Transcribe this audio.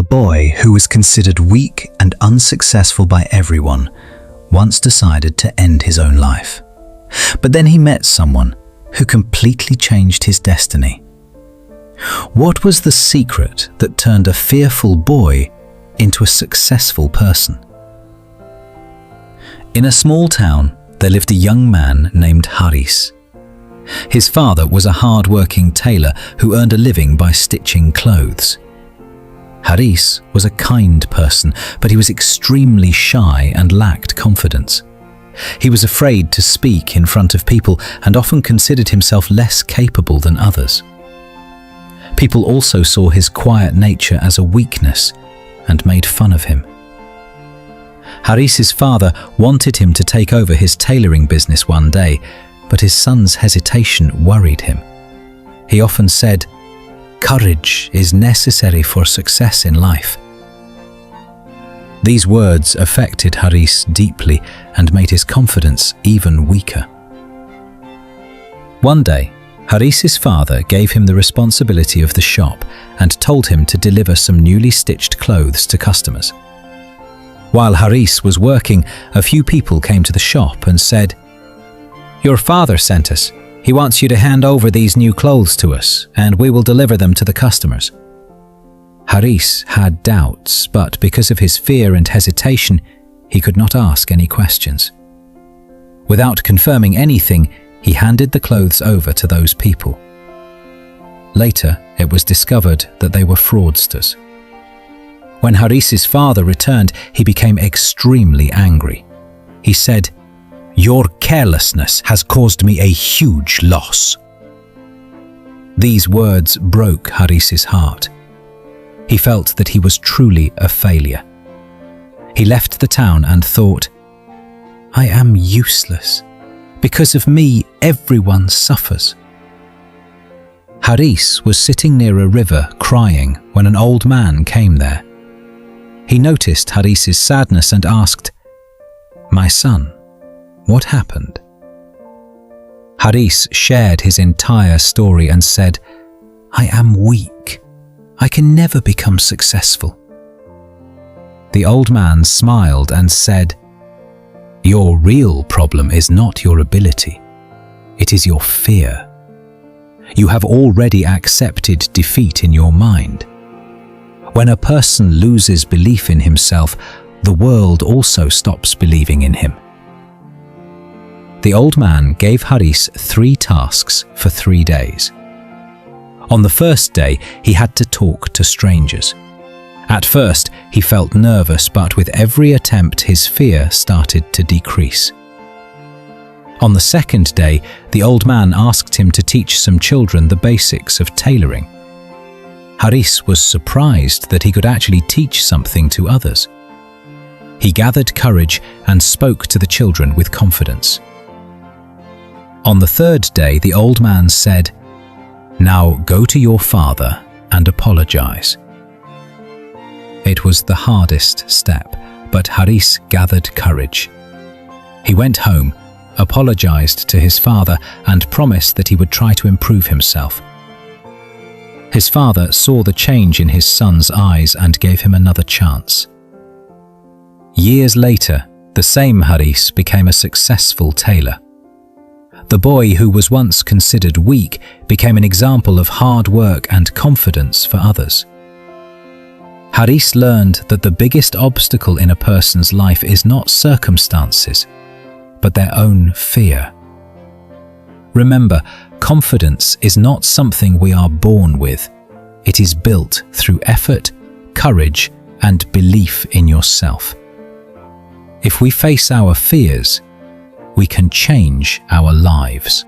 boy who was considered weak and unsuccessful by everyone once decided to end his own life. But then he met someone who completely changed his destiny. What was the secret that turned a fearful boy into a successful person? In a small town, there lived a young man named Haris. His father was a hard-working tailor who earned a living by stitching clothes. Haris was a kind person, but he was extremely shy and lacked confidence. He was afraid to speak in front of people and often considered himself less capable than others. People also saw his quiet nature as a weakness and made fun of him. Haris's father wanted him to take over his tailoring business one day, but his son's hesitation worried him. He often said, "Courage is necessary for success in life." These words affected Haris deeply and made his confidence even weaker. One day, Haris's father gave him the responsibility of the shop and told him to deliver some newly stitched clothes to customers. While Haris was working, a few people came to the shop and said, "Your father sent us. He wants you to hand over these new clothes to us, and we will deliver them to the customers." Haris had doubts, but because of his fear and hesitation, he could not ask any questions. Without confirming anything, he handed the clothes over to those people. Later, it was discovered that they were fraudsters. When Haris's father returned, he became extremely angry. He said, "Your carelessness has caused me a huge loss." These words broke Haris's heart. He felt that he was truly a failure. He left the town and thought, "I am useless. Because of me, everyone suffers." Haris was sitting near a river crying when an old man came there. He noticed Haris's sadness and asked, "My son, what happened?" Haris shared his entire story and said, "I am weak. I can never become successful." The old man smiled and said, "Your real problem is not your ability. It is your fear. You have already accepted defeat in your mind. When a person loses belief in himself, the world also stops believing in him." The old man gave Haris 3 tasks for 3 days. On the first day, he had to talk to strangers. At first, he felt nervous, but with every attempt, his fear started to decrease. On the second day, the old man asked him to teach some children the basics of tailoring. Haris was surprised that he could actually teach something to others. He gathered courage and spoke to the children with confidence. On the third day, the old man said, "Now go to your father and apologize." It was the hardest step, but Haris gathered courage. He went home, apologized to his father, and promised that he would try to improve himself. His father saw the change in his son's eyes and gave him another chance. Years later, the same Haris became a successful tailor. The boy who was once considered weak became an example of hard work and confidence for others. Haris learned that the biggest obstacle in a person's life is not circumstances, but their own fear. Remember, confidence is not something we are born with. It is built through effort, courage, and belief in yourself. If we face our fears, we can change our lives.